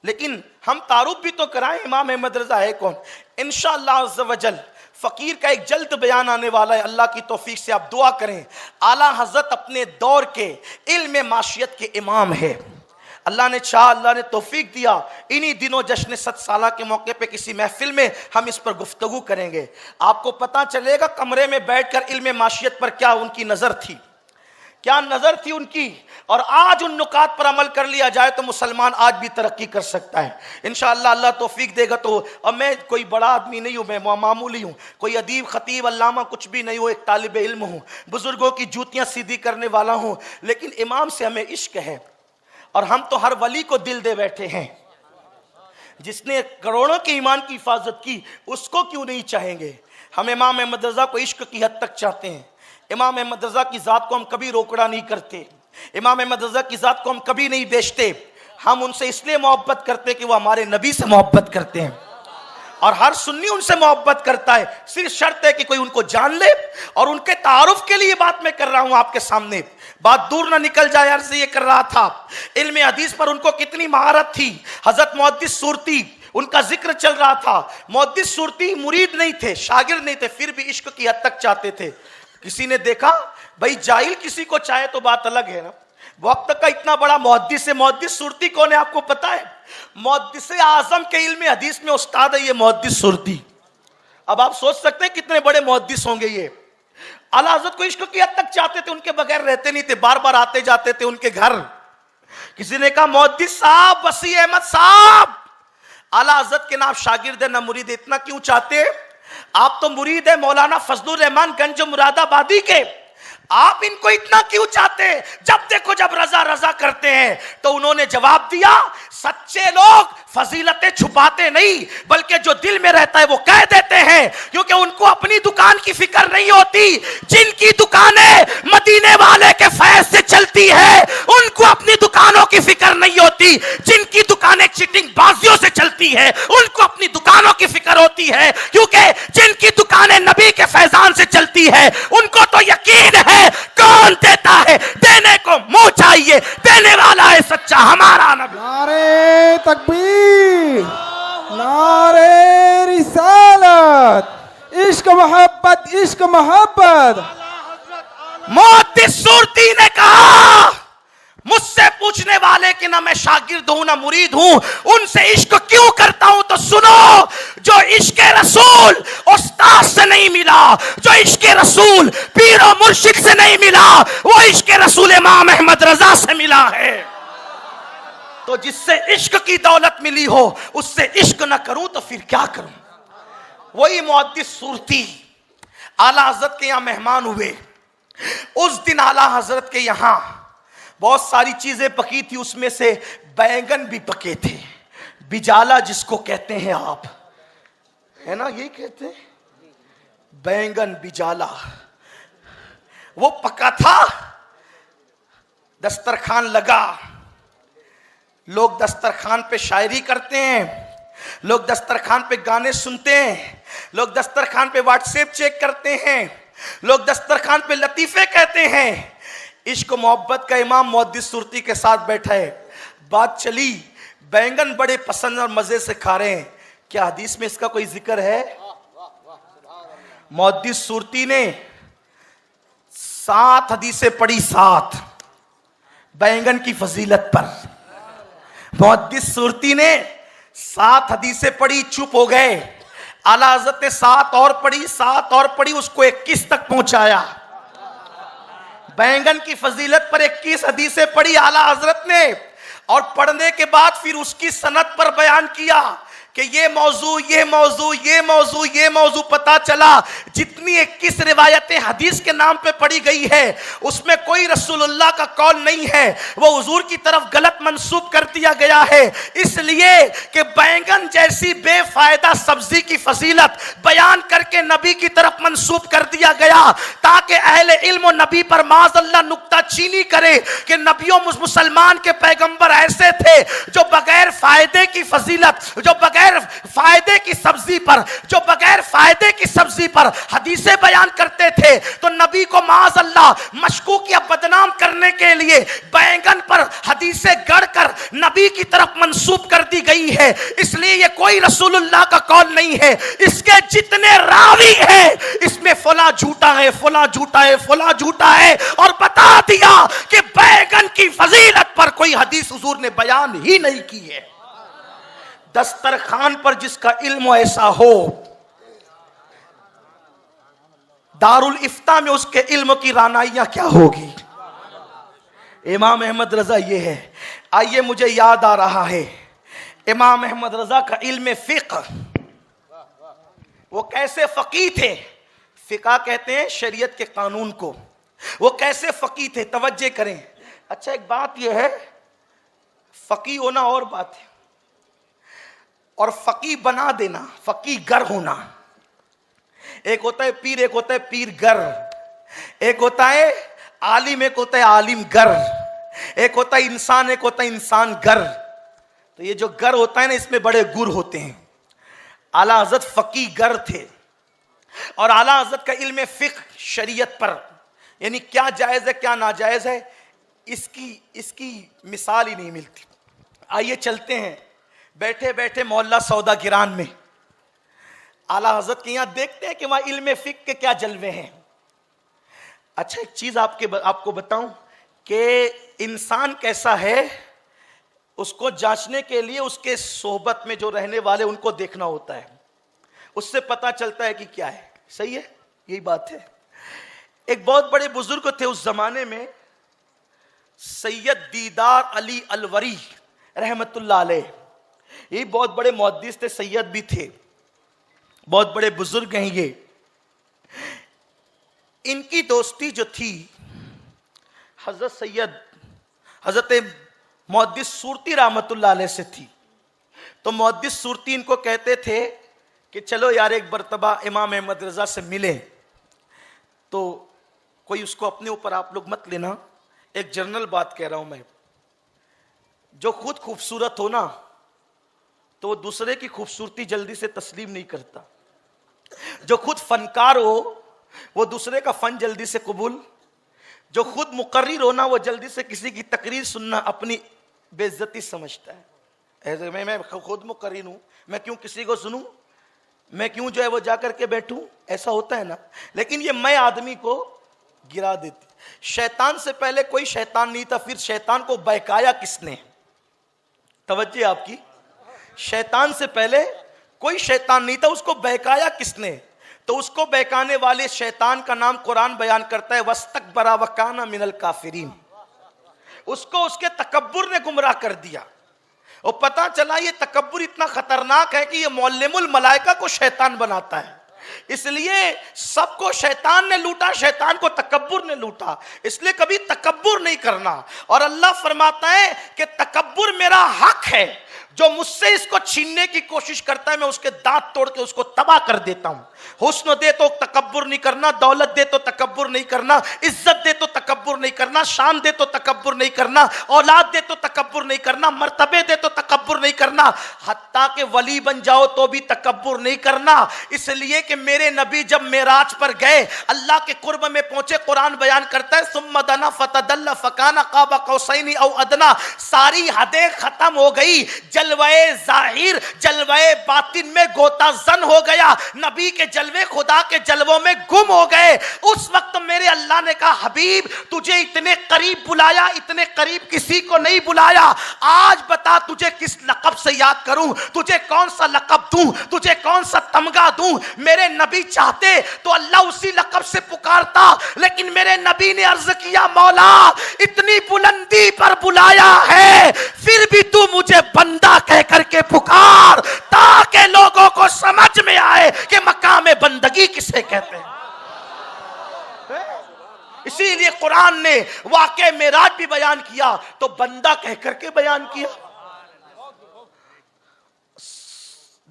लेकिन हम तारुफ भी तो कराएं, इमाम अहमद रजा है कौन। इंशाअल्लाह अज़्ज़ व जल फकीर का एक जल्द बयान आने वाला है, अल्लाह की तौफीक से आप दुआ करें। आला हजरत अपने दौर के इल्म माशियत के इमाम है। अल्लाह ने चाहा, अल्लाह ने तौफीक दिया, इन्हीं दिनों जश्न 7 साला के मौके पे किसी महफिल में हम इस पर गुफ्तगू करेंगे। आपको पता चलेगा कमरे में बैठकर इल्म माशियत पर क्या उनकी नजर थी, क्या नजर थी उनकी। और आज उन नुकात पर अमल कर लिया जाए तो मुसलमान आज भी तरक्की कर सकता है इंशाअल्लाह। अल्लाह तौफीक देगा तो। और मैं कोई बड़ा आदमी नहीं हूँ, मैं मामूली हूँ, कोई अदीब खतीब अल्लामा कुछ भी नहीं हूँ, एक तालिब इल्म हूँ, बुजुर्गों की जूतियाँ सीधी करने वाला हूँ। लेकिन इमाम से हमें इश्क है, और हम तो हर वली को दिल दे बैठे हैं। जिसने करोड़ों के ईमान की हिफाजत की, उसको क्यों नहीं चाहेंगे। हम इमाम अहमद रजा को इश्क की हद तक चाहते हैं। इमाम अहमद रजा की ज़ात को हम कभी रोकड़ा नहीं करते, इमाम अहमद रजा की ज़ात को हम कभी नहीं बेचते। हम उनसे इसलिए मोहब्बत करते हैं कि वो हमारे नबी से मोहब्बत करते हैं, और हर सुन्नी उनसे मोहब्बत करता है। सिर्फ शर्त है कि कोई उनको जान ले, और उनके तारुफ के लिए बात मैं कर रहा हूं आपके सामने, बात दूर ना निकल जाए। अर्ज़ ये कर रहा था, इल्म हदीस पर उनको कितनी महारत थी। हजरत मुहद्दिस सुरती, उनका जिक्र चल रहा था। मुहद्दिस सुरती मुरीद नहीं थे, शागिर्द नहीं थे, फिर भी इश्क की हद तक चाहते थे। किसी ने देखा, भाई जाहिल किसी को चाहे तो बात अलग है ना। वक्त का इतना बड़ा मुहद्दिस है। मुहद्दिस सुरती कौन है आपको पता है? मुहद्दिस आजम के इल्म हदीस में उस्ताद है ये मुहद्दिस सुरती। अब आप सोच सकते हैं कितने बड़े मुहद्दिस होंगे ये। आला हज़रत को इश्क की हद तक चाहते थे, उनके बगैर रहते नहीं थे, बार बार आते जाते थे उनके घर। किसी ने कहा, मुहद्दिस साहब, वसी अहमद साहब, आला हज़रत के नाम शागिर्द है ना मुरीद, इतना क्यों चाहते? आप तो मुरीद है मौलाना फजलुर रहमान गंज मुरादाबादी के, आप इनको इतना क्यों चाहते? जब देखो जब रजा रजा करते हैं। तो उन्होंने जवाब दिया, सच्चे लोग फजीलतें छुपाते नहीं, बल्कि जो दिल में रहता है वो कह देते हैं, क्योंकि उनको अपनी दुकान की फिक्र नहीं होती। जिनकी दुकानें मदीने वाले के फैज से चलती है, उनको अपनी दुकानों की फिक्र नहीं होती। जिनकी दुकानें चिटिंग बाजियों से चलती है, उनको अपनी दुकानों की फिक्र होती है, क्योंकि जिनकी दुकानें नबी के फैजान से चलती है, उनको तो यकीन है कौन देता है, देने को मुंह चाहिए, देने वाला है सच्चा हमारा नबी। नारे तकबीर, नारे रिसालत, इश्क मोहब्बत, इश्क मोहब्बत। मुहद्दिस सुरती ने कहा, मुझसे पूछने वाले कि ना मैं शागिर्द हूं ना मुरीद हूं, उनसे इश्क क्यों करता हूं, तो सुनो, जो इश्क रसूल उस्ताद से नहीं मिला, जो इश्क रसूल पीर और मुर्शिद से नहीं मिला, वो इश्क रसूल इमाम अहमद रजा से मिला है। तो जिससे इश्क की दौलत मिली हो उससे इश्क ना करूं तो फिर क्या करूं। वही मुहद्दिस सुरती आला हजरत के यहां मेहमान हुए। उस दिन आला हजरत के यहां बहुत सारी चीजें पकी थी, उसमें से बैंगन भी पके थे, बिजाला जिसको कहते हैं आप, है ना, यही कहते हैं बैंगन बिजाला, वो पका था। दस्तरखान लगा, लोग दस्तरखान पे शायरी करते हैं, लोग दस्तरखान पे गाने सुनते हैं, लोग दस्तरखान पे व्हाट्सएप चेक करते हैं, लोग दस्तरखान पे लतीफे कहते हैं। इश्क मोहब्बत का इमाम मुहद्दिस सुरती के साथ बैठा है। बात चली, बैंगन बड़े पसंद और मजे से खा रहे हैं। क्या हदीस में इसका कोई जिक्र है? मुहद्दिस सुरती ने 7 हदीसें पढ़ी, 7 बैंगन की फजीलत पर। मुहद्दिस सुरती ने 7 हदीसें पढ़ी, चुप हो गए। आला हज़रत ने 7 और पढ़ी, 7 और पढ़ी, उसको 21 तक पहुंचाया। बैंगन की फजीलत पर 21 हदीसें पढ़ी आला हजरत ने, और पढ़ने के बाद फिर उसकी सनद पर बयान किया कि ये मौजू ये मौजू ये मौजू ये मौजू। पता चला जितनी 21 रिवायतें हदीस के नाम पे पढ़ी गई है उसमें कोई रसूलुल्लाह का कौल नहीं है, वो हुजूर की तरफ गलत मंसूब कर दिया गया है। इसलिए कि बैंगन जैसी बेफायदा सब्जी की फजीलत बयान करके नबी की तरफ मंसूब कर दिया गया, ताकि अहले इल्म नबी पर माज़अल्लाह नुक्ता चीनी करे कि नबियों मुसलमान के पैगंबर ऐसे थे जो बगैर फायदे की फजीलत, जो बगैर फायदे की सब्जी पर, जो बगैर फायदे की सब्जी पर हदीसें बयान करते थे। तो नबी को माज़अल्लाह मशकूक या बदनाम करने के लिए बैंगन पर हदीसें गढ़कर नबी की तरफ मंसूब कर दी गई है। इसलिए ये कोई रसूलुल्लाह का कौल नहीं है। इसके जितने रावी हैं इसमें फला झूठा है, फला झूठा है, फला झूठा है, और बता दिया कि बैंगन की फजीलत पर कोई हदीस हुजूर ने बयान ही नहीं की है। दस्तरखान पर जिसका इल्म ऐसा हो, दारुल इफ्ता में उसके इल्म की रानाइयां क्या होगी। इमाम अहमद रजा ये है। आइए, मुझे याद आ रहा है इमाम अहमद रजा का इल्म फिक़्ह, वो कैसे फकीह थे। फिक़्ह कहते हैं शरीयत के कानून को। वो कैसे फकीह थे, तवज्जो करें। अच्छा, एक बात यह है, फकीह होना और बात है, और फकीह बना देना, फकीह गर होना। एक होता है पीर, एक होता है पीर गर, एक होता है आलिम, एक होता है आलिम गर, एक होता है इंसान, एक होता है इंसान गर। तो ये जो गर होता है ना, इसमें बड़े गुर होते हैं। आला हज़रत फकीह गर थे, और आला हज़रत का इल्म फिक़्ह शरीयत पर, यानी क्या जायज़ है क्या नाजायज़ है, इसकी मिसाल ही नहीं मिलती। आइए चलते हैं, बैठे बैठे मोहल्ला सौदा गिरान में आला हजरत के यहां देखते हैं कि वहां इल्म फिक़्ह के क्या जलवे हैं। अच्छा, एक चीज आपको बताऊं कि इंसान कैसा है, उसको जांचने के लिए उसके सोहबत में जो रहने वाले उनको देखना होता है, उससे पता चलता है कि क्या है। सही है, यही बात है। एक बहुत बड़े बुजुर्ग थे उस जमाने में, सैयद दीदार अली अलवरी रहमतुल्लाह अलैह। ये बहुत बड़े मुहद्दिस थे, सैयद भी थे, बहुत बड़े बुजुर्ग हैं ये। इनकी दोस्ती जो थी हजरत मुहद्दिस सुरती रहमतुल्लाह अलैह से थी। तो मुहद्दिस सुरती इनको कहते थे कि चलो यार एक मरतबा इमाम अहमद रजा से मिले। तो कोई उसको अपने ऊपर आप लोग मत लेना, एक जनरल बात कह रहा हूं मैं। जो खुद खूबसूरत हो ना, तो वो दूसरे की खूबसूरती जल्दी से तस्लीम नहीं करता। जो खुद फनकार हो वो दूसरे का फन जल्दी से कबूल, जो खुद मुकर्रिर हो ना वो जल्दी से किसी की तकरीर सुनना अपनी बेइज्जती समझता है। ऐसे मैं खुद मुकर्रिर हूं, मैं क्यों किसी को सुनूं, मैं क्यों जो है वो जाकर के बैठूं, ऐसा होता है ना। लेकिन ये मैं आदमी को गिरा देती। शैतान से पहले कोई शैतान नहीं था, फिर शैतान को बहकाया किसने? तवज्जो आपकी। शैतान से पहले कोई शैतान नहीं था, उसको बहकाया किसने? तो उसको बहकाने वाले शैतान का नाम कुरान बयान करता है, वस्तकबरा वकाना मिनल काफिरीन। उसको उसके तकब्बुर ने गुमराह कर दिया। और पता चला ये तकब्बुर इतना खतरनाक है कि ये मुअल्लिमुल मलाइका को शैतान बनाता है। इसलिए सबको शैतान ने लूटा, शैतान को तकब्बुर ने लूटा। इसलिए कभी तकब्बुर नहीं करना। और अल्लाह फरमाता है कि तकब्बुर मेरा हक है, जो मुझसे इसको छीनने की कोशिश करता है मैं उसके दांत तोड़ के उसको तबाह कर देता हूं। हुस्न दे तो तकब्बुर नहीं करना, दौलत दे तो तकब्बुर नहीं करना, इज्जत दे तो तकब्बुर नहीं करना, शान दे तो तकब्बुर नहीं करना, औलाद दे तो तकब्बुर नहीं करना, मर्तबे दे तो तकब्बुर नहीं करना, हत्ता के वली बन जाओ तो भी तकब्बुर नहीं करना। इसलिए कि मेरे नबी जब मेराज पर गए, अल्लाह के कुर्ब में पहुंचे, कुरान बयान करता है सुम्मा दना फतदल्ला फकाना काबा कौसैनी औ अदना। सारी हदें खत्म हो गई, जलवाए जाहिर जलवाए बातिन में गोता जन हो गया, नबी के जलवे खुदा के जलवों में गुम हो गए। उस वक्त मेरे अल्लाह ने कहा, हबीब तुझे इतने करीब बुलाया, इतने करीब किसी को नहीं बुलाया। आज बता तुझे किस लक़ब से याद करूं, तुझे कौन सा लक़ब दूं, तुझे कौन सा तमगा दूं। मेरे नबी चाहते तो अल्लाह उसी लक़ब से पुकारता, लेकिन मेरे नबी ने अर्ज किया, मौला इतनी बुलंदी पर बुलाया है, फिर भी तू मुझे बंदा कह करके पुकार, ताकि लोगों को समझ में आए कि मकाम बंदगी किसे कहते हैं। इसीलिए कुरान ने वाक़े मेराज भी बयान किया तो बंदा कह करके बयान किया।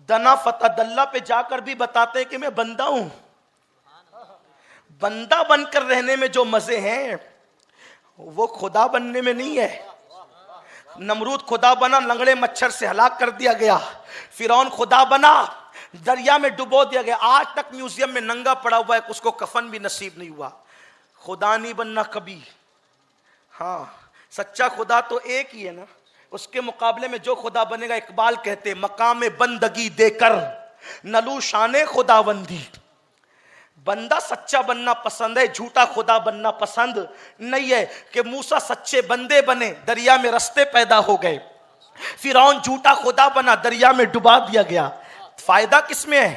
दना फतदल्ला पे जाकर भी बताते हैं कि मैं बंदा हूं। बंदा बनकर रहने में जो मजे हैं वो खुदा बनने में नहीं है। नमरूद खुदा बना, लंगड़े मच्छर से हलाक कर दिया गया। फिरौन खुदा बना, दरिया में डुबो दिया गया। आज तक म्यूजियम में नंगा पड़ा हुआ है, उसको कफन भी नसीब नहीं हुआ। खुदा नहीं बनना कभी। हाँ, सच्चा खुदा तो एक ही है ना, उसके मुकाबले में जो खुदा बनेगा, इकबाल कहते मकाम बंदगी देकर नलू शाने खुदाबंदी। बंदा सच्चा बनना पसंद है, झूठा खुदा बनना पसंद नहीं है। कि मूसा सच्चे बंदे बने, दरिया में रास्ते पैदा हो गए। फिरौन झूठा खुदा बना, दरिया में डुबा दिया गया। फायदा किसमें है?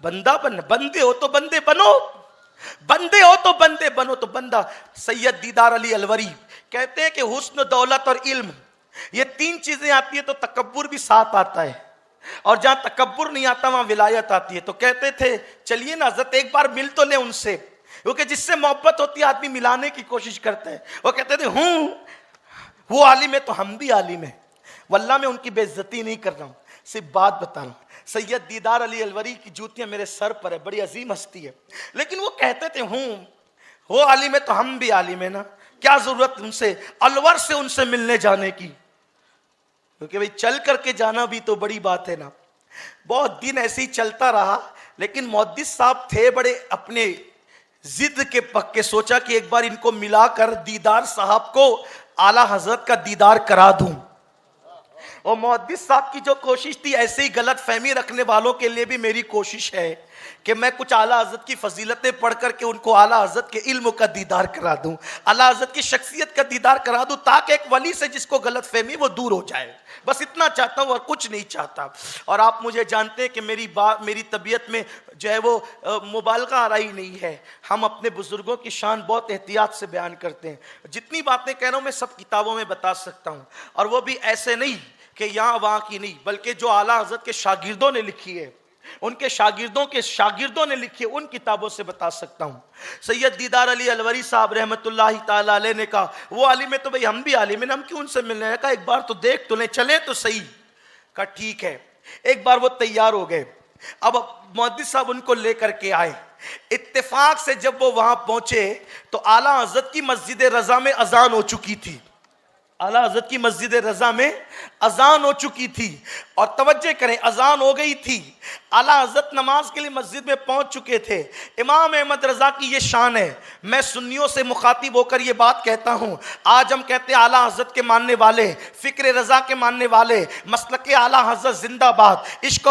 बंदा बन। बंदे हो तो बंदे बनो, बंदे हो तो बंदे बनो। तो बंदा सैयद दीदार अली अलवरी कहते हैं कि हुस्न, दौलत और इल्म, ये तीन चीजें आती है तो तकब्बुर भी साथ आता है, और जहां तकब्बुर नहीं आता वहां विलायत आती है। तो कहते थे चलिए ना हज़रत एक बार मिल तो ले उनसे, क्योंकि जिससे मोहब्बत होती है आदमी मिलाने की कोशिश करते हैं। वो कहते थे वो आलिम है तो हम भी आलिम है। वल्लाह मैं उनकी बेइज्जती नहीं कर रहा हूं, सिर्फ बात बता रहा हूं। सैयद दीदार अली अलवरी की जूतियां मेरे सर पर है, बड़ी अजीम हस्ती है, लेकिन वो कहते थे वो आलिम है तो हम भी आलिम है ना, क्या जरूरत उनसे अलवर से उनसे मिलने जाने की, क्योंकि भाई चल करके जाना भी तो बड़ी बात है ना। बहुत दिन ऐसे ही चलता रहा, लेकिन मुहद्दिस साहब थे बड़े अपने जिद के पक्के, सोचा कि एक बार इनको मिलाकर दीदार साहब को आला हजरत का दीदार करा दूं। और मुहद्दिस साहब की जो कोशिश थी, ऐसे ही गलत फहमी रखने वालों के लिए भी मेरी कोशिश है कि मैं कुछ आला हज़रत की फजीलतें पढ़ करके उनको आला हज़रत के इल्म का दीदार करा दूं, आला हज़रत की शख्सियत का दीदार करा दूं, ताकि एक वली से जिसको गलत फहमी वो दूर हो जाए। बस इतना चाहता हूं और कुछ नहीं चाहता। और आप मुझे जानते हैं कि मेरी तबीयत में जो है वो मुबालगा आ रही नहीं है। हम अपने बुजुर्गों की शान बहुत एहतियात से बयान करते हैं। जितनी बातें कह रहा हूं मैं सब किताबों में बता सकता हूं, और वो भी ऐसे नहीं कि यहाँ वहाँ की नहीं, बल्कि जो आला हज़रत के शागिर्दों ने लिखी है, उनके शागिर्दों के शागिर्दों ने लिखी है, उन किताबों से बता सकता हूँ। सैयद दीदार अली अलवरी साहब रहमतुल्लाहि ताला अलैह ने कहा वो आलिम है तो भाई हम भी आलिम है, हम क्यों उनसे मिलने हैं? कहा एक बार तो देख तो ले, चले तो सही। कहा ठीक है। एक बार वो तैयार हो गए। अब मुहद्दिस साहब उनको लेकर के आए। इत्तेफाक से जब वो वहां पहुंचे तो आला हज़रत की मस्जिद रजा में अजान हो चुकी थी। आला हज़रत की मस्जिद रजा में अजान हो चुकी थी और तवज्जो करें अजान हो गई थी। आला हजरत नमाज के लिए मस्जिद में पहुंच चुके थे। इमाम अहमद रजा की ये शान है। मैं सुन्नियों से मुखातिब होकर ये बात कहता हूं, आज हम कहते हैं आला हजरत के मानने वाले, फिक्र रजा के मानने वाले, मसलक आला हजरत जिंदाबाद, इश्क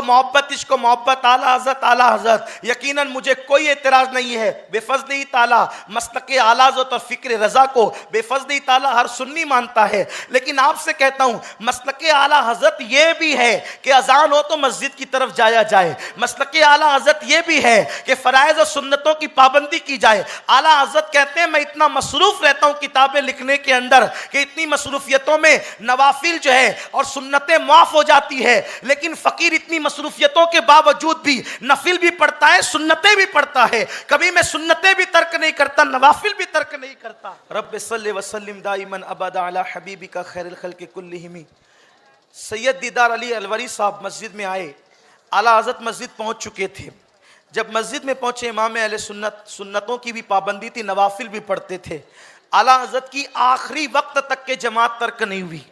मोहब्बत आला हजरत। यकीनन मुझे कोई एतराज नहीं है, बेफज़्ल ताला मसलक आला हजरत और फिक्र रजा को बेफज़्ल ताला हर सुन्नी मानता है। लेकिन आपसे कहता हूं मसलक आला हजरत ये भी है कि अजान हो तो मस्जिद की तरफ जाया जाए। मसलक आला हजरत ये भी है कि फराइज और सुन्नतों की पाबंदी की जाए। आला हजरत कहते हैं मैं इतना मसरूफ रहता हूं किताबें लिखने के अंदर कि इतनी मसरूफियतों में नवाफिल जो है और सुन्नतें माफ हो जाती है, लेकिन फकीर इतनी मसरूफियतों के बावजूद भी नफिल भी पढ़ता है, सुन्नतें भी पढ़ता है। कभी मैं सुन्नतें भी तर्क नहीं करता, नवाफिल भी तर्क नहीं करता। रब्बे सल्ले व सल्लिम दाइमन अबदा अला हबीबिका खैरुल खल्क़ि कुल्लिहिम। सैयद दीदार अली अलवरी साहब मस्जिद में आए। आला हज़रत मस्जिद पहुंच चुके थे। जब मस्जिद में पहुंचे, इमाम अहले सुन्नत, सुन्नतों की भी पाबंदी थी, नवाफिल भी पढ़ते थे। आला हज़रत की आखिरी वक्त तक के जमात तर्क नहीं हुई।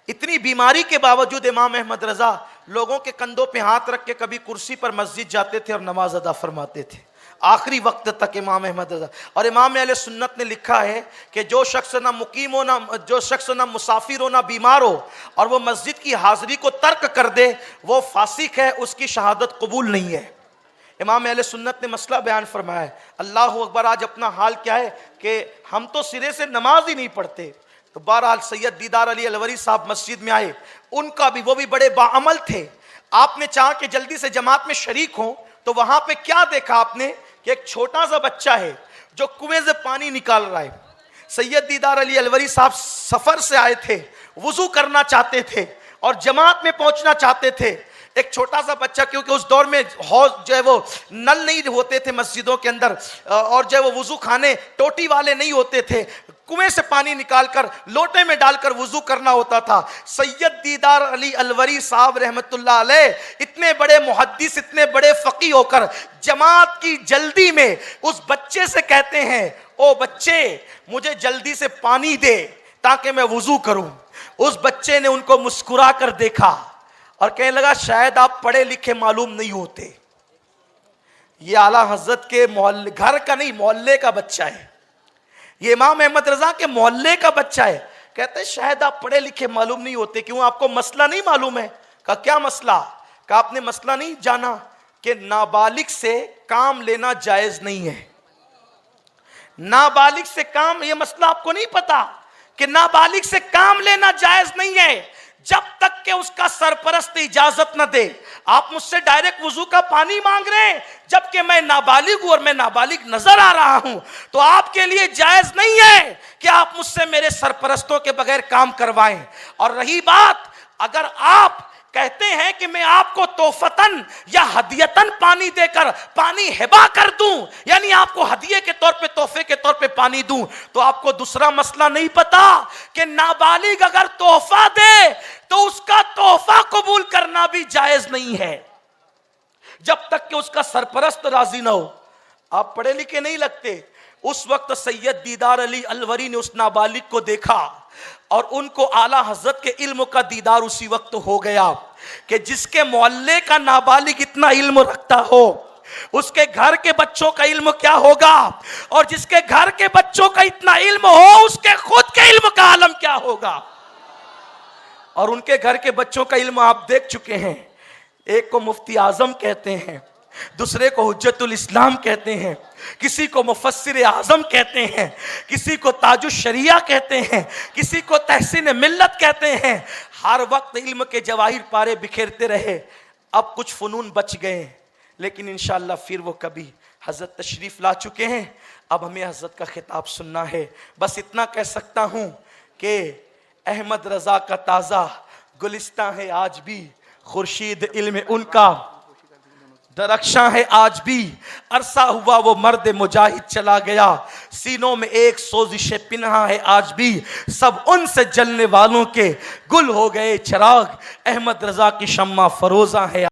इतनी बीमारी के बावजूद इमाम अहमद रजा लोगों के कंधों पे हाथ रख के कभी कुर्सी पर मस्जिद जाते थे और नमाज अदा फरमाते थे आखिरी वक्त तक इमाम अहमद रजा। और इमाम अहले सुन्नत ने लिखा है कि जो शख्स ना मुकीम हो, ना जो शख्स ना मुसाफिर हो, ना बीमार हो और वो मस्जिद की हाजिरी को तर्क कर दे, वो फासिक है, उसकी शहादत कबूल नहीं है। इमाम अहले सुन्नत ने मसला बयान फरमाया है। अल्लाह अकबर, आज अपना हाल क्या है कि हम तो सिरे से नमाज ही नहीं पढ़ते। तो बहरहाल सैयद दीदार अली अलवरी साहब मस्जिद में आए। उनका भी, वो भी बड़े बाअमल थे। आपने चाहा कि जल्दी से जमात में शरीक हो, तो वहां पे क्या देखा आपने कि एक छोटा सा बच्चा है जो कुएं से पानी निकाल रहा है। सैयद दीदार अली अलवरी साहब सफर से आए थे, वुजू करना चाहते थे और जमात में पहुंचना चाहते थे। एक छोटा सा बच्चा, क्योंकि उस दौर में हौज जो है वो नल नहीं होते थे मस्जिदों के अंदर, और जो है वो वुजू खाने टोटी वाले नहीं होते थे, कुएं से पानी निकालकर लोटे में डालकर वुजू करना होता था। सैयद दीदार अली अलवरी साहब रहमतुल्लाह अलैह इतने बड़े मुहद्दिस, इतने बड़े फकीह होकर जमात की जल्दी में उस बच्चे से कहते हैं, ओ बच्चे मुझे जल्दी से पानी दे ताकि मैं वुजू करूं। उस बच्चे ने उनको मुस्कुरा कर देखा और कहने लगा, शायद आप पढ़े लिखे मालूम नहीं होते। ये आला हजरत के मोहल्ले, घर का नहीं, मोहल्ले का बच्चा है। ये इमाम अहमद रजा के मोहल्ले का बच्चा है। कहते हैं शायद आप पढ़े लिखे मालूम नहीं होते। क्यों, आपको मसला नहीं मालूम है? कहा क्या मसला? कहा आपने मसला नहीं जाना कि नाबालिग से काम लेना जायज नहीं है। नाबालिग से काम, ये मसला आपको नहीं पता कि नाबालिग से काम लेना जायज नहीं है जब तक कि उसका सरपरस्त इजाजत न दे। आप मुझसे डायरेक्ट वुजू का पानी मांग रहे हैं, जबकि मैं नाबालिग हूं और मैं नाबालिग नजर आ रहा हूं, तो आपके लिए जायज नहीं है कि आप मुझसे मेरे सरपरस्तों के बगैर काम करवाएं। और रही बात, अगर आप कहते हैं कि मैं आपको तोहफतन या हदियतन पानी देकर पानी हिबा कर दूं, यानी आपको हदिये के तौर पे, तोहफे के तौर पे पानी दूं, तो आपको दूसरा मसला नहीं पता कि नाबालिग अगर तोहफा दे तो उसका तोहफा कबूल करना भी जायज नहीं है जब तक कि उसका सरपरस्त राजी ना हो। आप पढ़े लिखे नहीं लगते। उस वक्त सैयद दीदार अली अलवरी ने उस नाबालिग को देखा और उनको आला हजरत के इल्म का दीदार उसी वक्त हो गया कि जिसके मोहल्ले का नाबालिग इतना इल्म रखता हो, उसके घर के बच्चों का इल्म क्या होगा, और जिसके घर के बच्चों का इतना इल्म हो, उसके खुद के इल्म का आलम क्या होगा। और उनके घर के बच्चों का इल्म आप देख चुके हैं। एक को मुफ्ती आजम कहते हैं, दूसरे को हुज्जतुल इस्लाम कहते हैं, किसी को मुफस्सिर आजम कहते हैं, किसी को ताजुश शरिया कहते हैं, किसी को तहसीन मिल्लत कहते हैं। हर वक्त इल्म के जवाहिर पारे बिखेरते रहे। अब कुछ फनून बच गए, लेकिन इंशाअल्लाह फिर वो कभी हजरत तशरीफ ला चुके हैं। अब हमें हजरत का खिताब सुनना है। बस इतना कह सकता हूं कि अहमद रजा का ताज़ा गुलिस्तां है आज भी, खुर्शीद इल्म उनका दरख्शां है आज भी। अरसा हुआ वो मर्द मुजाहिद चला गया, सीनों में एक सोजिश पिन्हा है आज भी। सब उनसे जलने वालों के गुल हो गए चिराग, अहमद रजा की शम्मा फरोजा है।